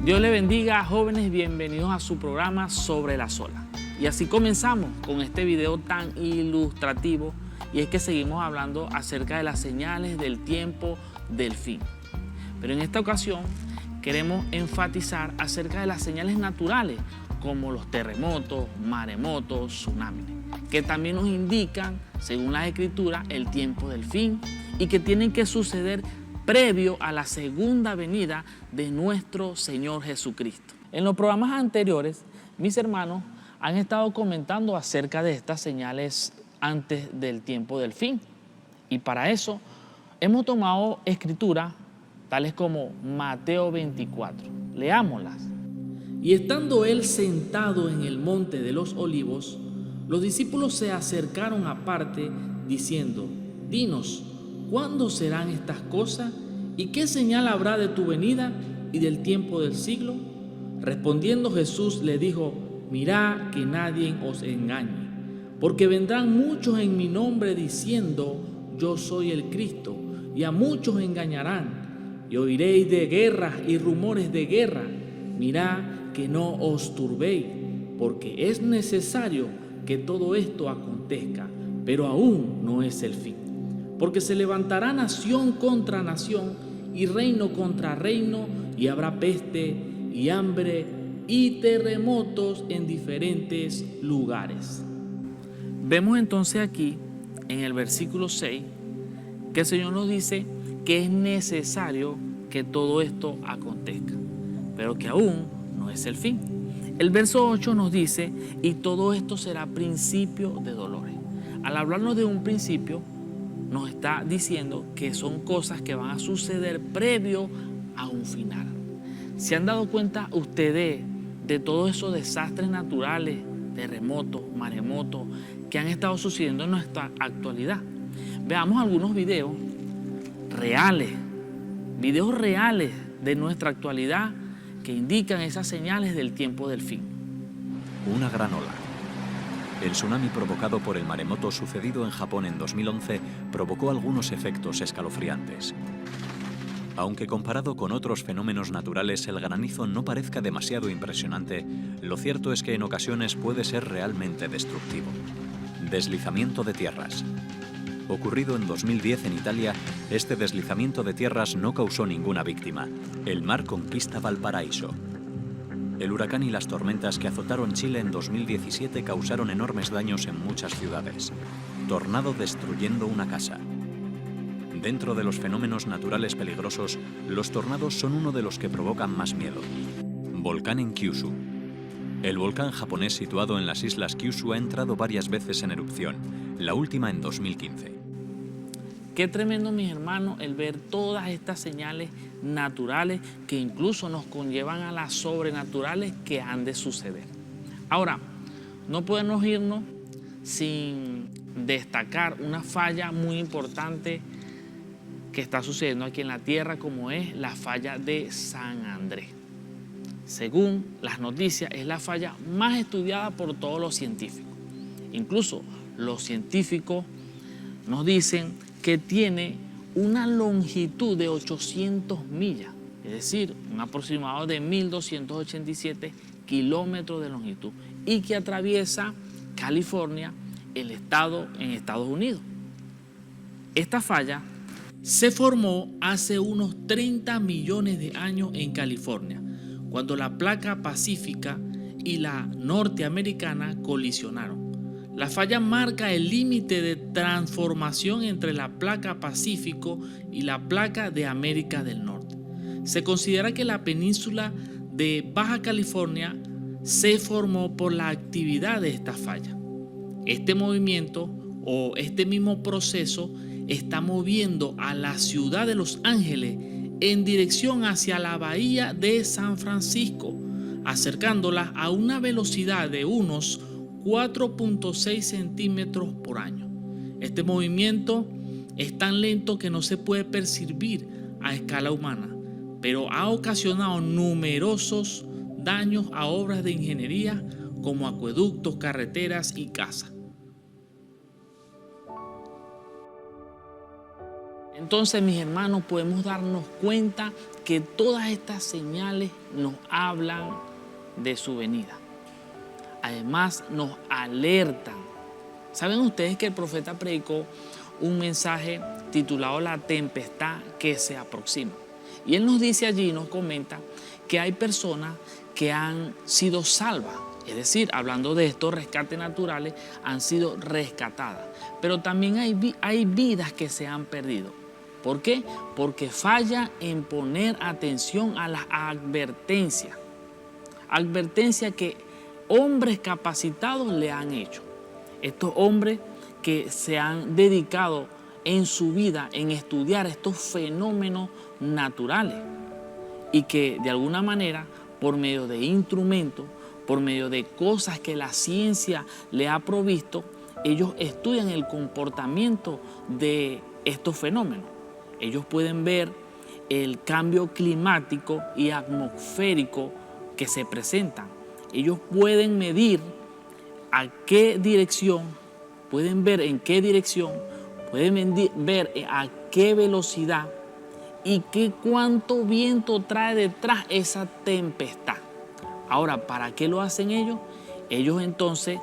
Dios le bendiga, jóvenes, bienvenidos a su programa Sobre la Sola. Y así comenzamos con este video tan ilustrativo, y es que seguimos hablando acerca de las señales del tiempo del fin. Pero en esta ocasión queremos enfatizar acerca de las señales naturales, como los terremotos, maremotos, tsunamis, que también nos indican, según las Escrituras, el tiempo del fin y que tienen que suceder previo a la segunda venida de nuestro Señor Jesucristo. En los programas anteriores, mis hermanos han estado comentando acerca de estas señales antes del tiempo del fin. Y para eso hemos tomado escrituras tales como Mateo 24. Leámoslas. Y estando él sentado en el monte de los olivos, los discípulos se acercaron aparte diciendo: Dinos, ¿cuándo serán estas cosas? ¿Y qué señal habrá de tu venida y del tiempo del siglo? Respondiendo Jesús le dijo: Mirad que nadie os engañe, porque vendrán muchos en mi nombre diciendo: Yo soy el Cristo, y a muchos engañarán, y oiréis de guerras y rumores de guerra. Mirad que no os turbéis, porque es necesario que todo esto acontezca, pero aún no es el fin. Porque se levantará nación contra nación y reino contra reino, y habrá peste y hambre y terremotos en diferentes lugares. Vemos entonces aquí en el versículo 6 que el Señor nos dice que es necesario que todo esto acontezca, pero que aún no es el fin. El verso 8 nos dice: y todo esto será principio de dolores. Al hablarnos de un principio, nos está diciendo que son cosas que van a suceder previo a un final. ¿Se han dado cuenta ustedes de todos esos desastres naturales, terremotos, maremotos, que han estado sucediendo en nuestra actualidad? Veamos algunos videos reales de nuestra actualidad que indican esas señales del tiempo del fin. Una gran ola. El tsunami provocado por el maremoto sucedido en Japón en 2011 provocó algunos efectos escalofriantes. Aunque comparado con otros fenómenos naturales el granizo no parezca demasiado impresionante, lo cierto es que en ocasiones puede ser realmente destructivo. Deslizamiento de tierras. Ocurrido en 2010 en Italia, este deslizamiento de tierras no causó ninguna víctima. El mar conquista Valparaíso. El huracán y las tormentas que azotaron Chile en 2017 causaron enormes daños en muchas ciudades. Tornado destruyendo una casa. Dentro de los fenómenos naturales peligrosos, los tornados son uno de los que provocan más miedo. Volcán en Kyushu. El volcán japonés situado en las islas Kyushu ha entrado varias veces en erupción, la última en 2015. Qué tremendo, mis hermanos, el ver todas estas señales naturales que incluso nos conllevan a las sobrenaturales que han de suceder. Ahora, no podemos irnos sin destacar una falla muy importante que está sucediendo aquí en la Tierra, como es la falla de San Andrés. Según las noticias, es la falla más estudiada por todos los científicos. Incluso los científicos nos dicen que tiene una longitud de 800 millas, es decir, un aproximado de 1.287 kilómetros de longitud, y que atraviesa California, el estado en Estados Unidos. Esta falla se formó hace unos 30 millones de años en California, cuando la placa pacífica y la norteamericana colisionaron. La falla marca el límite de transformación entre la placa Pacífico y la placa de América del Norte. Se considera que la península de Baja California se formó por la actividad de esta falla. Este movimiento o este mismo proceso está moviendo a la ciudad de Los Ángeles en dirección hacia la bahía de San Francisco, acercándola a una velocidad de unos 4.6 centímetros por año. Este movimiento es tan lento que no se puede percibir a escala humana, pero ha ocasionado numerosos daños a obras de ingeniería como acueductos, carreteras y casas. Entonces, mis hermanos, podemos darnos cuenta que todas estas señales nos hablan de su venida. Además, nos alertan. ¿Saben ustedes que el profeta predicó un mensaje titulado La tempestad que se aproxima? Y él nos dice allí, nos comenta que hay personas que han sido salvas. Es decir, hablando de estos rescates naturales, han sido rescatadas. Pero también hay vidas que se han perdido. ¿Por qué? Porque falla en poner atención a las advertencias. Advertencias que hombres capacitados le han hecho. Estos hombres que se han dedicado en su vida en estudiar estos fenómenos naturales y que de alguna manera, por medio de instrumentos, por medio de cosas que la ciencia le ha provisto, ellos estudian el comportamiento de estos fenómenos. Ellos pueden ver el cambio climático y atmosférico que se presentan. Ellos pueden medir a qué dirección, pueden ver en qué dirección, pueden ver a qué velocidad y cuánto viento trae detrás esa tempestad. Ahora, ¿para qué lo hacen ellos? Ellos entonces,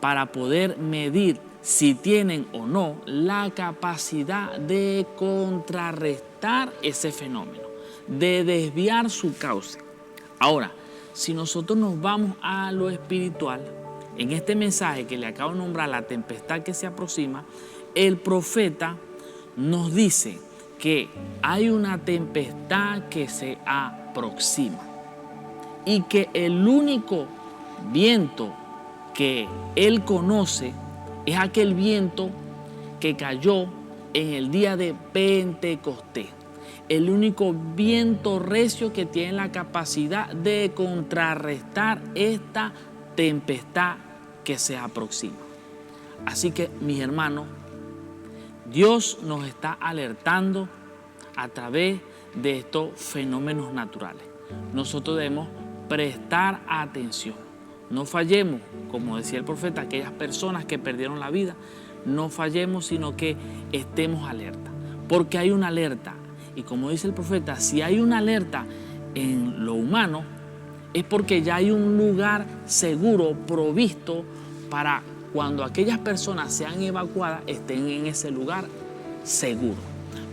para poder medir si tienen o no la capacidad de contrarrestar ese fenómeno, de desviar su cauce. Ahora, si nosotros nos vamos a lo espiritual, en este mensaje que le acabo de nombrar, la tempestad que se aproxima, el profeta nos dice que hay una tempestad que se aproxima y que el único viento que él conoce es aquel viento que cayó en el día de Pentecostés. El único viento recio que tiene la capacidad de contrarrestar esta tempestad que se aproxima. Así que, mis hermanos, Dios nos está alertando a través de estos fenómenos naturales. Nosotros debemos prestar atención. No fallemos, como decía el profeta, aquellas personas que perdieron la vida, no fallemos, sino que estemos alerta. Porque hay una alerta. Y como dice el profeta, si hay una alerta en lo humano, es porque ya hay un lugar seguro, provisto, para cuando aquellas personas sean evacuadas, estén en ese lugar seguro.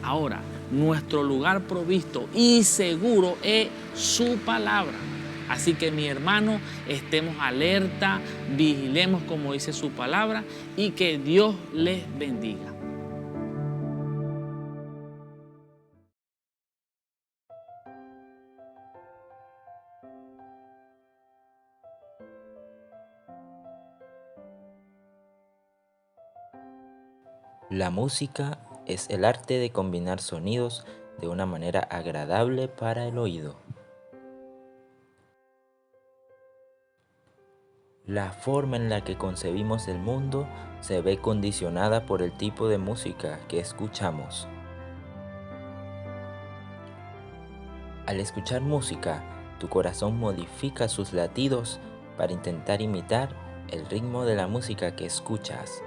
Ahora, nuestro lugar provisto y seguro es su palabra. Así que, mi hermano, estemos alerta, vigilemos como dice su palabra y que Dios les bendiga. La música es el arte de combinar sonidos de una manera agradable para el oído. La forma en la que concebimos el mundo se ve condicionada por el tipo de música que escuchamos. Al escuchar música, tu corazón modifica sus latidos para intentar imitar el ritmo de la música que escuchas.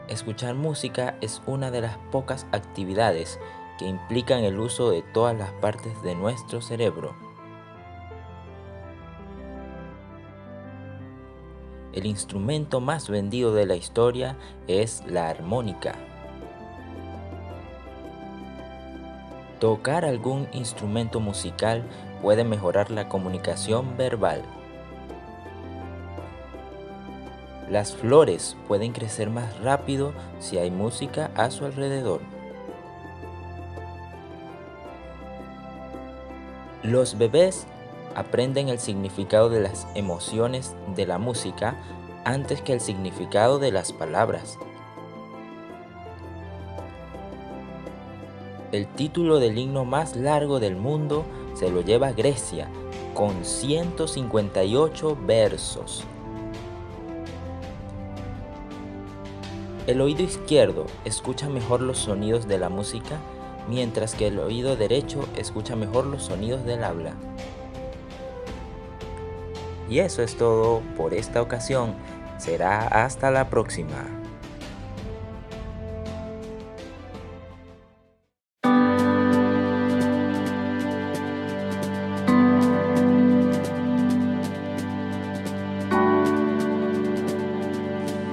Escuchar música es una de las pocas actividades que implican el uso de todas las partes de nuestro cerebro. El instrumento más vendido de la historia es la armónica. Tocar algún instrumento musical puede mejorar la comunicación verbal. Las flores pueden crecer más rápido si hay música a su alrededor. Los bebés aprenden el significado de las emociones de la música antes que el significado de las palabras. El título del himno más largo del mundo se lo lleva Grecia, con 158 versos. El oído izquierdo escucha mejor los sonidos de la música, mientras que el oído derecho escucha mejor los sonidos del habla. Y eso es todo por esta ocasión. Será hasta la próxima.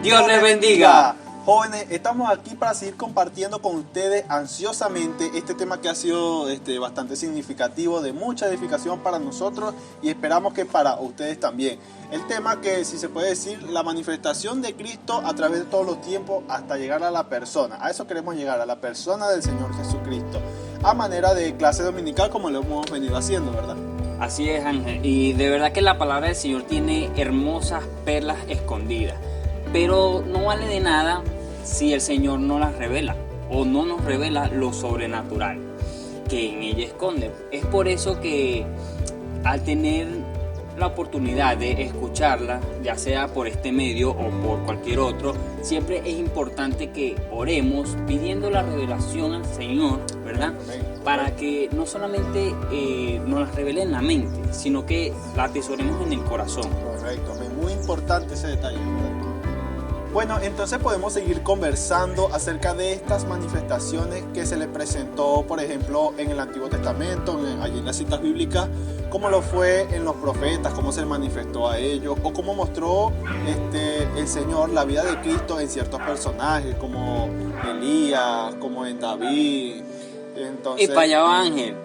Dios les bendiga. Jóvenes, estamos aquí para seguir compartiendo con ustedes ansiosamente este tema que ha sido bastante significativo, de mucha edificación para nosotros y esperamos que para ustedes también. El tema que, si se puede decir, la manifestación de Cristo a través de todos los tiempos hasta llegar a la persona. A eso queremos llegar, a la persona del Señor Jesucristo, a manera de clase dominical como lo hemos venido haciendo, ¿verdad? Así es, Ángel. Y de verdad que la palabra del Señor tiene hermosas perlas escondidas. Pero no vale de nada si el Señor no las revela o no nos revela lo sobrenatural que en ella esconde. Es por eso que al tener la oportunidad de escucharla, ya sea por este medio o por cualquier otro, siempre es importante que oremos pidiendo la revelación al Señor, ¿verdad? Para que no solamente nos la revele en la mente, sino que la atesoremos en el corazón. Correcto, muy importante ese detalle, ¿verdad? Bueno, entonces podemos seguir conversando acerca de estas manifestaciones que se le presentó, por ejemplo, en el Antiguo Testamento, allí en las citas bíblicas, cómo lo fue en los profetas, cómo se manifestó a ellos, o cómo mostró el Señor la vida de Cristo en ciertos personajes, como Elías, como en David. Entonces, Y para allá va, Ángel.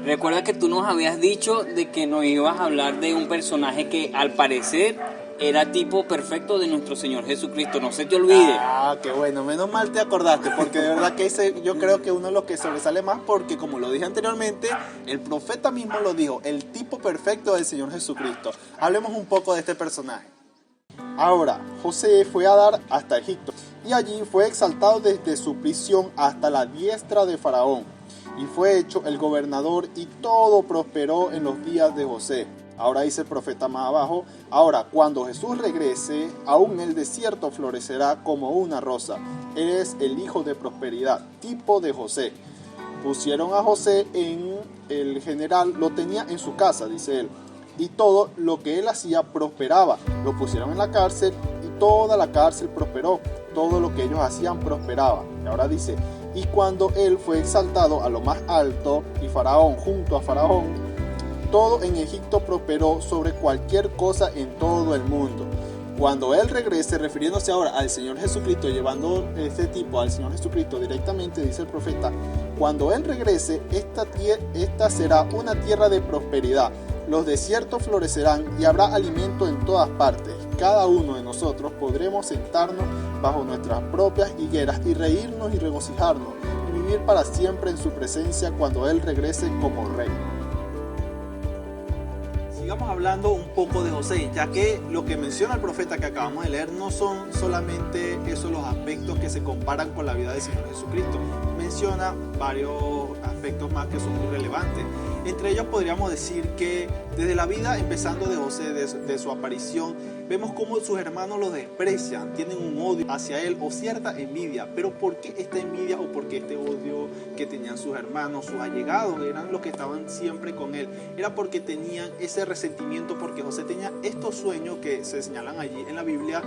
Recuerda que tú nos habías dicho de que nos ibas a hablar de un personaje que al parecer era tipo perfecto de nuestro Señor Jesucristo, no se te olvide. Ah, qué bueno, menos mal te acordaste, porque de verdad que ese yo creo que uno de los que sobresale más, porque como lo dije anteriormente, el profeta mismo lo dijo, el tipo perfecto del Señor Jesucristo. Hablemos un poco de este personaje. Ahora, José fue a dar hasta Egipto, y allí fue exaltado desde su prisión hasta la diestra de Faraón, y fue hecho el gobernador, y todo prosperó en los días de José. Ahora dice el profeta más abajo, ahora cuando Jesús regrese, aún el desierto florecerá como una rosa. Él es el hijo de prosperidad, tipo de José. Pusieron a José el general, lo tenía en su casa, dice él, y todo lo que él hacía prosperaba. Lo pusieron en la cárcel y toda la cárcel prosperó. Todo lo que ellos hacían prosperaba. Y ahora dice, y cuando él fue exaltado a lo más alto, y Faraón junto a Faraón, todo en Egipto prosperó sobre cualquier cosa en todo el mundo. Cuando él regrese, refiriéndose ahora al Señor Jesucristo, llevando este tipo al Señor Jesucristo directamente, dice el profeta, cuando él regrese, esta será una tierra de prosperidad. Los desiertos florecerán y habrá alimento en todas partes. Cada uno de nosotros podremos sentarnos bajo nuestras propias higueras y reírnos y regocijarnos y vivir para siempre en su presencia cuando él regrese como rey. Sigamos hablando un poco de José, ya que lo que menciona el profeta que acabamos de leer no son solamente esos los aspectos que se comparan con la vida del Señor Jesucristo. Menciona varios aspectos más que son muy relevantes. Entre ellos podríamos decir que desde la vida, empezando de José, de su aparición, vemos cómo sus hermanos lo desprecian, tienen un odio hacia él o cierta envidia. Pero ¿por qué esta envidia o por qué este odio que tenían sus hermanos, sus allegados, eran los que estaban siempre con él? Era porque tenían ese resentimiento, porque José tenía estos sueños que se señalan allí en la Biblia,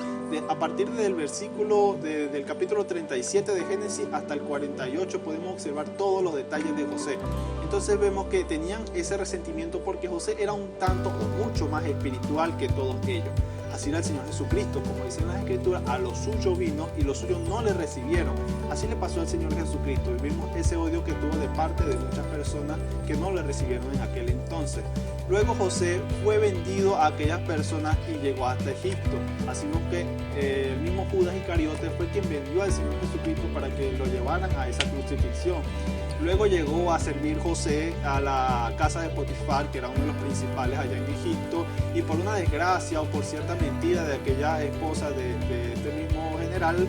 a partir del versículo del capítulo 37 de Génesis hasta el 48 podemos observar todos los detalles de José. Entonces vemos que tenían ese resentimiento porque José era un tanto o mucho más espiritual que todos ellos. Así era el Señor Jesucristo, como dicen las Escrituras, a los suyos vino y los suyos no le recibieron. Así le pasó al Señor Jesucristo y vimos ese odio que tuvo de parte de muchas personas que no le recibieron en aquel entonces. Luego José fue vendido a aquellas personas y llegó hasta Egipto. Así que el mismo Judas Iscariote fue quien vendió al Señor Jesucristo para que lo llevaran a esa crucifixión. Luego llegó a servir José a la casa de Potifar, que era uno de los principales allá en Egipto, y por una desgracia o por cierta mentira de aquella esposa de este mismo general,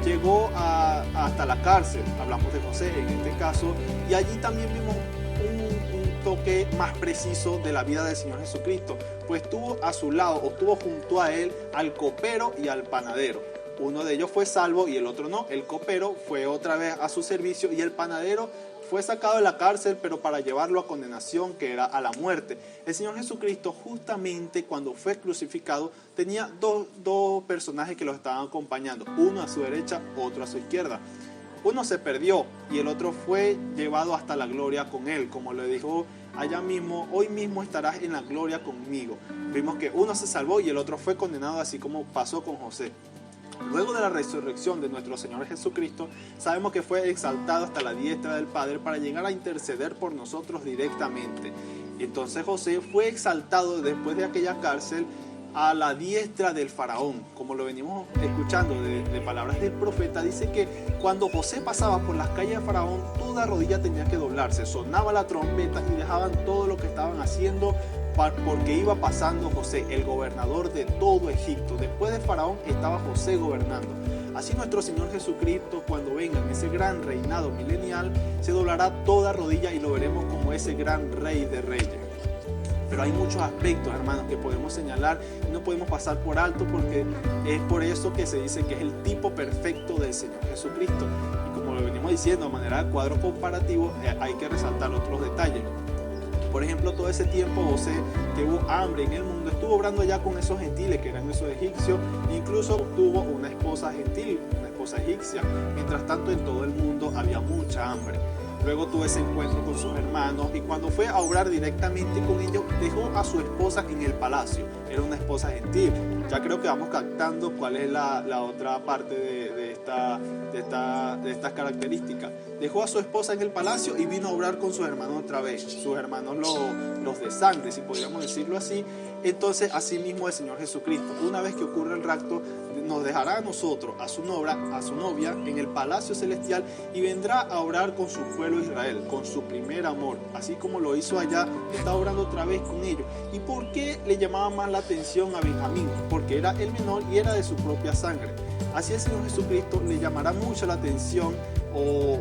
llegó hasta la cárcel. Hablamos de José en este caso, y allí también vimos un toque más preciso de la vida del Señor Jesucristo, pues tuvo a su lado o tuvo junto a él al copero y al panadero. Uno de ellos fue salvo y el otro no. El copero fue otra vez a su servicio y el panadero fue sacado de la cárcel, pero para llevarlo a condenación, que era a la muerte. El Señor Jesucristo, justamente cuando fue crucificado, tenía dos personajes que lo estaban acompañando, uno a su derecha, otro a su izquierda. Uno se perdió y el otro fue llevado hasta la gloria con él, como le dijo allá mismo: hoy mismo estarás en la gloria conmigo. Vimos que uno se salvó y el otro fue condenado, así como pasó con José. Luego de la resurrección de nuestro Señor Jesucristo, sabemos que fue exaltado hasta la diestra del Padre para llegar a interceder por nosotros directamente. Y entonces José fue exaltado después de aquella cárcel a la diestra del faraón. Como lo venimos escuchando de palabras del profeta, dice que cuando José pasaba por las calles de faraón, toda rodilla tenía que doblarse, sonaba la trompeta y dejaban todo lo que estaban haciendo, porque iba pasando José, el gobernador de todo Egipto. Después de faraón estaba José gobernando. Así nuestro Señor Jesucristo, cuando venga en ese gran reinado milenial, se doblará toda rodilla y lo veremos como ese gran rey de reyes. Pero hay muchos aspectos, hermanos, que podemos señalar y no podemos pasar por alto, porque es por eso que se dice que es el tipo perfecto del Señor Jesucristo. Y como lo venimos diciendo, a manera de cuadro comparativo, hay que resaltar otros detalles. Por ejemplo, todo ese tiempo José, que hubo hambre en el mundo, estuvo obrando allá con esos gentiles, que eran esos egipcios, e incluso tuvo una esposa gentil, una esposa egipcia. Mientras tanto, en todo el mundo había mucha hambre. Luego tuvo ese encuentro con sus hermanos y cuando fue a obrar directamente con ellos, dejó a su esposa en el palacio. Era una esposa gentil. Ya creo que vamos captando cuál es la otra parte de estas características. Dejó a su esposa en el palacio y vino a obrar con sus hermanos otra vez. Sus hermanos los de sangre, si podríamos decirlo así. Entonces, así mismo el Señor Jesucristo, una vez que ocurre el rapto, nos dejará a nosotros, a su novia, en el palacio celestial y vendrá a obrar con su pueblo Israel, con su primer amor. Así como lo hizo allá, está obrando otra vez con ellos. ¿Y por qué le llamaba más la atención a Benjamín? Porque era el menor y era de su propia sangre. Así el Señor Jesucristo le llamará mucho la atención o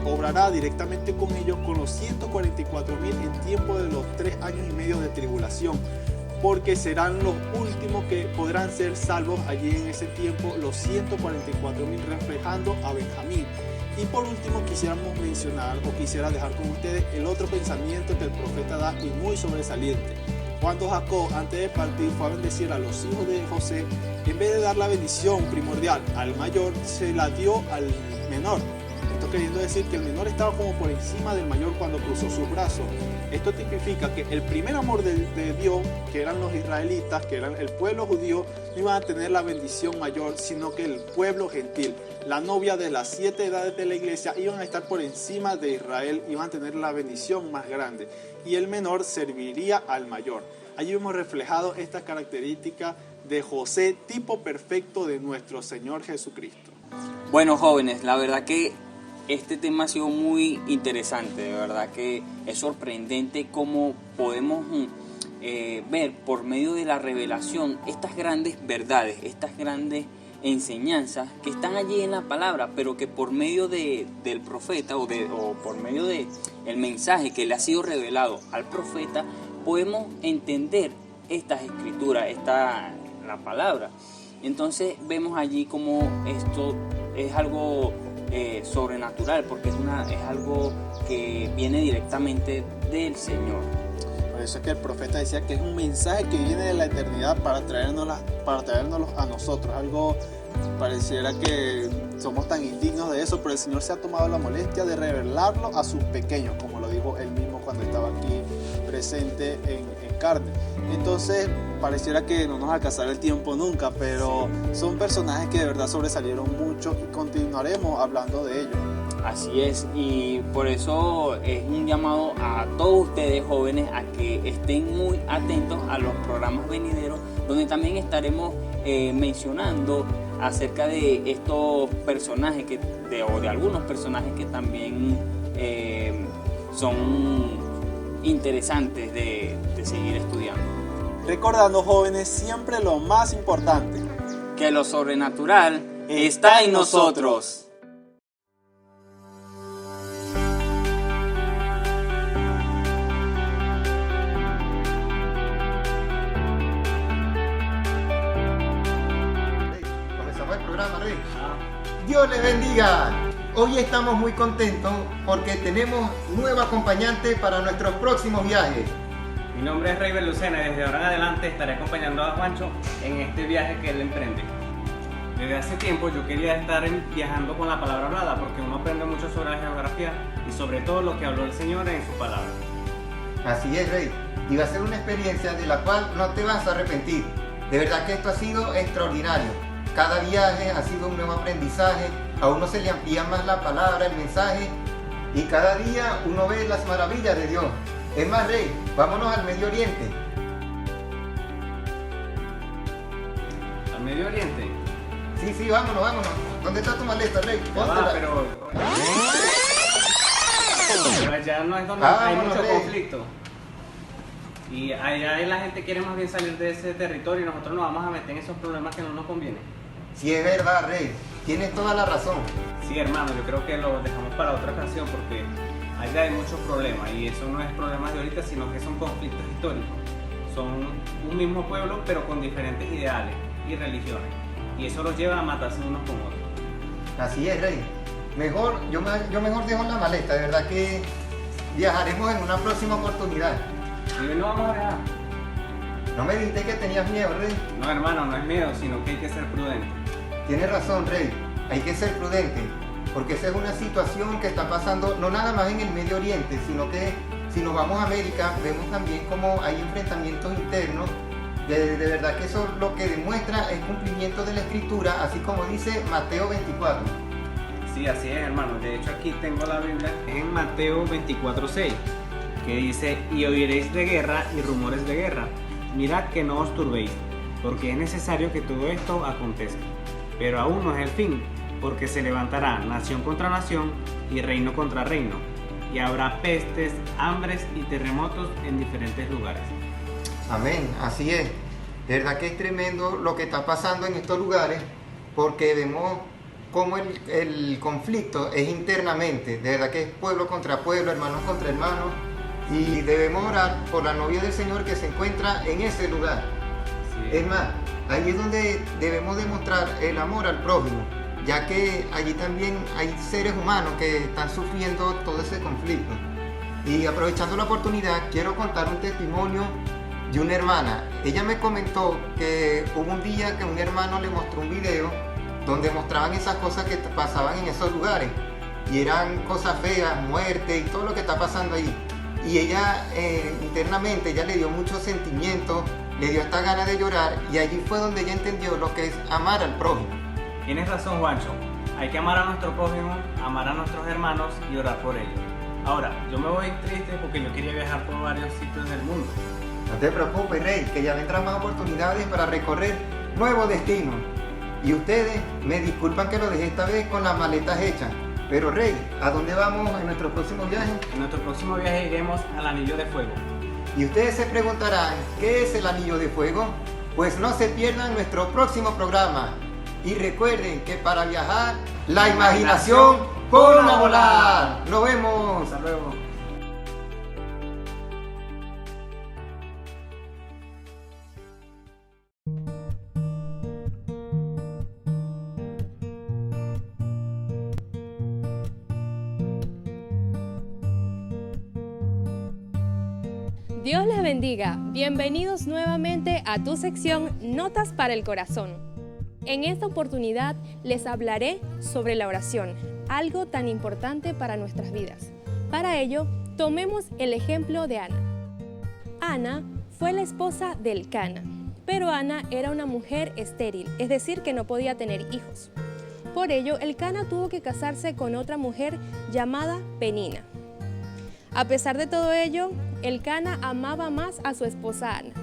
obrará directamente con ellos, con los 144,000 en tiempo de los 3 años y medio de tribulación, porque serán los últimos que podrán ser salvos allí en ese tiempo, los 144,000, reflejando a Benjamín. Y por último quisiéramos mencionar, o quisiera dejar con ustedes, el otro pensamiento que el profeta da y muy sobresaliente. Cuando Jacob, antes de partir, fue a bendecir a los hijos de José, en vez de dar la bendición primordial al mayor, se la dio al menor. Esto queriendo decir que el menor estaba como por encima del mayor cuando cruzó sus brazos. Esto tipifica que el primer amor de Dios, que eran los israelitas, que eran el pueblo judío, no iban a tener la bendición mayor, sino que el pueblo gentil, la novia de las 7 edades de la iglesia, iban a estar por encima de Israel, iban a tener la bendición más grande. Y el menor serviría al mayor. Allí hemos reflejado esta característica de José, tipo perfecto de nuestro Señor Jesucristo. Bueno, jóvenes, la verdad que este tema ha sido muy interesante, de verdad que es sorprendente cómo podemos ver por medio de la revelación estas grandes verdades, estas grandes enseñanzas que están allí en la palabra, pero que por medio del profeta o por medio del mensaje que le ha sido revelado al profeta, podemos entender estas escrituras, la palabra. Entonces vemos allí como esto es algo sobrenatural, porque es algo que viene directamente del Señor. Por eso es que el profeta decía que es un mensaje que viene de la eternidad para traérnoslo a nosotros. Algo pareciera que somos tan indignos de eso, pero el Señor se ha tomado la molestia de revelarlo a sus pequeños, como lo dijo él mismo cuando estaba aquí presente en carne. Entonces pareciera que no nos alcanzará el tiempo nunca, pero son personajes que de verdad sobresalieron mucho y continuaremos hablando de ellos. Así es, y por eso es un llamado a todos ustedes jóvenes a que estén muy atentos a los programas venideros, donde también estaremos mencionando acerca de estos personajes o de algunos personajes que también son interesantes de seguir estudiando. Recordando, jóvenes, siempre lo más importante, que lo sobrenatural está en nosotros. Comenzamos el programa, Rey. Dios les bendiga. hoy estamos muy contentos porque tenemos nuevo acompañante para nuestros próximos viajes. Mi nombre es Rey Lucena y desde ahora en adelante estaré acompañando a Juancho en este viaje que él emprende. Desde hace tiempo yo quería estar viajando con la palabra hablada porque uno aprende mucho sobre la geografía y sobre todo lo que habló el Señor en su palabra. Así es, Rey, y va a ser una experiencia de la cual no te vas a arrepentir. De verdad que esto ha sido extraordinario. Cada viaje ha sido un nuevo aprendizaje, a uno se le amplía más la palabra, el mensaje, y cada día uno ve las maravillas de Dios. Es más, Rey, vámonos al Medio Oriente. ¿Al Medio Oriente? Sí, vámonos. ¿Dónde está tu maleta, Rey? Póntela. Pero allá no es donde hay mucho conflicto. Y allá la gente quiere más bien salir de ese territorio y nosotros nos vamos a meter en esos problemas que no nos convienen. Sí, es verdad, Rey. Tienes toda la razón. Sí, hermano, yo creo que lo dejamos para otra ocasión porque allá hay muchos problemas y eso no es problemas de ahorita, sino que son conflictos históricos. Son un mismo pueblo, pero con diferentes ideales y religiones. Y eso los lleva a matarse unos con otros. Así es, Rey. Yo mejor dejo la maleta, de verdad que viajaremos en una próxima oportunidad. ¿Y hoy no vamos a viajar? ¿No me dijiste que tenías miedo, Rey? No, hermano, no es miedo, sino que hay que ser prudente. Tienes razón, Rey. Hay que ser prudente, porque esa es una situación que está pasando no nada más en el Medio Oriente, sino que si nos vamos a América, vemos también cómo hay enfrentamientos internos. De verdad que eso lo que demuestra es cumplimiento de la Escritura, así como dice Mateo 24. Sí, así es, hermano. De hecho, aquí tengo la Biblia en Mateo 24:6, que dice: y oiréis de guerra y rumores de guerra. Mirad que no os turbéis, porque es necesario que todo esto acontezca. Pero aún no es el fin, porque se levantará nación contra nación y reino contra reino, y habrá pestes, hambres y terremotos en diferentes lugares. Amén, así es. De verdad que es tremendo lo que está pasando en estos lugares, porque vemos cómo el conflicto es internamente. De verdad que es pueblo contra pueblo, hermanos contra hermanos, y debemos orar por la novia del Señor que se encuentra en ese lugar. Sí. Es más, ahí es donde debemos demostrar el amor al prójimo, ya que allí también hay seres humanos que están sufriendo todo ese conflicto. Y aprovechando la oportunidad, quiero contar un testimonio de una hermana. Ella me comentó que hubo un día que un hermano le mostró un video donde mostraban esas cosas que pasaban en esos lugares, y eran cosas feas, muerte y todo lo que está pasando ahí. Y ella internamente ella le dio mucho sentimiento, le dio esta gana de llorar, y allí fue donde ella entendió lo que es amar al prójimo. Tienes razón, Juancho. Hay que amar a nuestro prójimo, amar a nuestros hermanos y orar por ellos. Ahora, yo me voy triste porque yo quería viajar por varios sitios del mundo. No te preocupes, Rey, que ya vendrán más oportunidades para recorrer nuevos destinos. Y ustedes me disculpan que lo dejé esta vez con las maletas hechas. Pero, Rey, ¿a dónde vamos en nuestro próximo viaje? En nuestro próximo viaje iremos al Anillo de Fuego. Y ustedes se preguntarán, ¿qué es el Anillo de Fuego? Pues no se pierdan nuestro próximo programa. Y recuerden que para viajar, la imaginación pone a volar. ¡Nos vemos! Hasta luego. Dios les bendiga. Bienvenidos nuevamente a tu sección Notas para el Corazón. En esta oportunidad les hablaré sobre la oración, algo tan importante para nuestras vidas. Para ello, tomemos el ejemplo de Ana. Ana fue la esposa de Elcana, pero Ana era una mujer estéril, es decir, que no podía tener hijos. Por ello, Elcana tuvo que casarse con otra mujer llamada Penina. A pesar de todo ello, Elcana amaba más a su esposa Ana,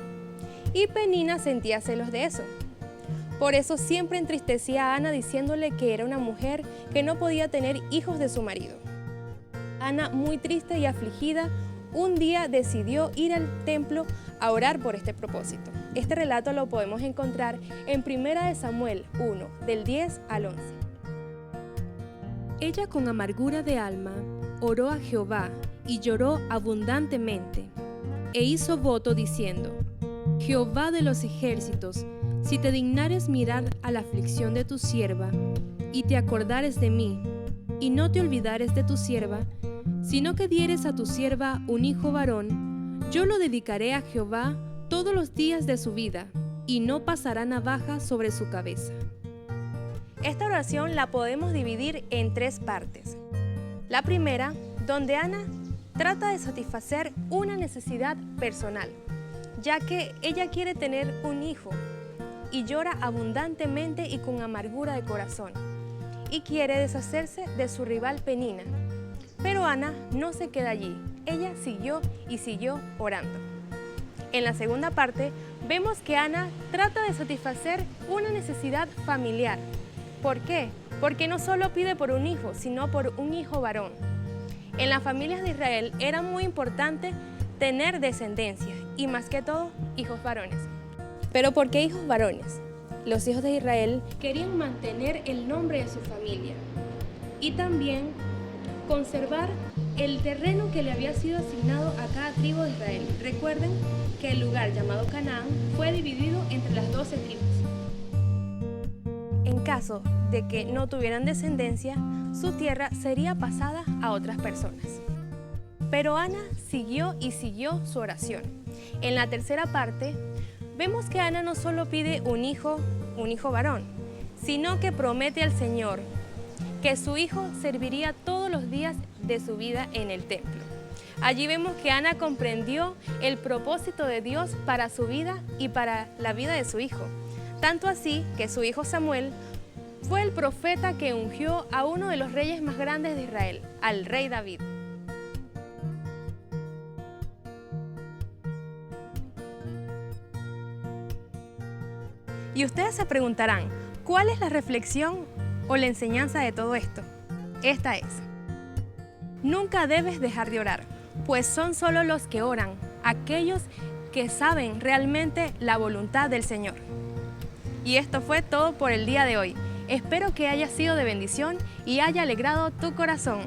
y Penina sentía celos de eso. Por eso siempre entristecía a Ana diciéndole que era una mujer que no podía tener hijos de su marido. Ana, muy triste y afligida, un día decidió ir al templo a orar por este propósito. Este relato lo podemos encontrar en 1 Samuel 1, del 10 al 11. Ella con amargura de alma oró a Jehová y lloró abundantemente, e hizo voto diciendo: Jehová de los ejércitos, si te dignares mirar a la aflicción de tu sierva, y te acordares de mí, y no te olvidares de tu sierva, sino que dieres a tu sierva un hijo varón, yo lo dedicaré a Jehová todos los días de su vida, y no pasará navaja sobre su cabeza. Esta oración la podemos dividir en 3 partes. La primera, donde Ana trata de satisfacer una necesidad personal, ya que ella quiere tener un hijo y llora abundantemente y con amargura de corazón, y quiere deshacerse de su rival Penina. Pero Ana no se queda allí, ella siguió y siguió orando. En la segunda parte, vemos que Ana trata de satisfacer una necesidad familiar. ¿Por qué? Porque no solo pide por un hijo, sino por un hijo varón. En las familias de Israel era muy importante tener descendencia y más que todo, hijos varones. ¿Pero por qué hijos varones? Los hijos de Israel querían mantener el nombre de su familia y también conservar el terreno que le había sido asignado a cada tribu de Israel. Recuerden que el lugar llamado Canaán fue dividido entre las 12 tribus. En caso de que no tuvieran descendencia, su tierra sería pasada a otras personas. Pero Ana siguió y siguió su oración. En la tercera parte, vemos que Ana no solo pide un hijo varón, sino que promete al Señor que su hijo serviría todos los días de su vida en el templo. Allí vemos que Ana comprendió el propósito de Dios para su vida y para la vida de su hijo. Tanto así que su hijo Samuel fue el profeta que ungió a uno de los reyes más grandes de Israel, al rey David. Y ustedes se preguntarán, ¿cuál es la reflexión o la enseñanza de todo esto? Esta es: nunca debes dejar de orar, pues son solo los que oran, aquellos que saben realmente la voluntad del Señor. Y esto fue todo por el día de hoy. Espero que haya sido de bendición y haya alegrado tu corazón.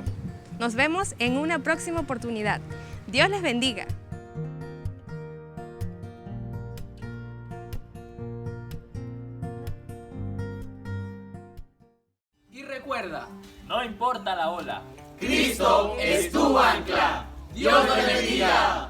Nos vemos en una próxima oportunidad. Dios les bendiga. Y recuerda, no importa la ola, Cristo es tu ancla. Dios te bendiga.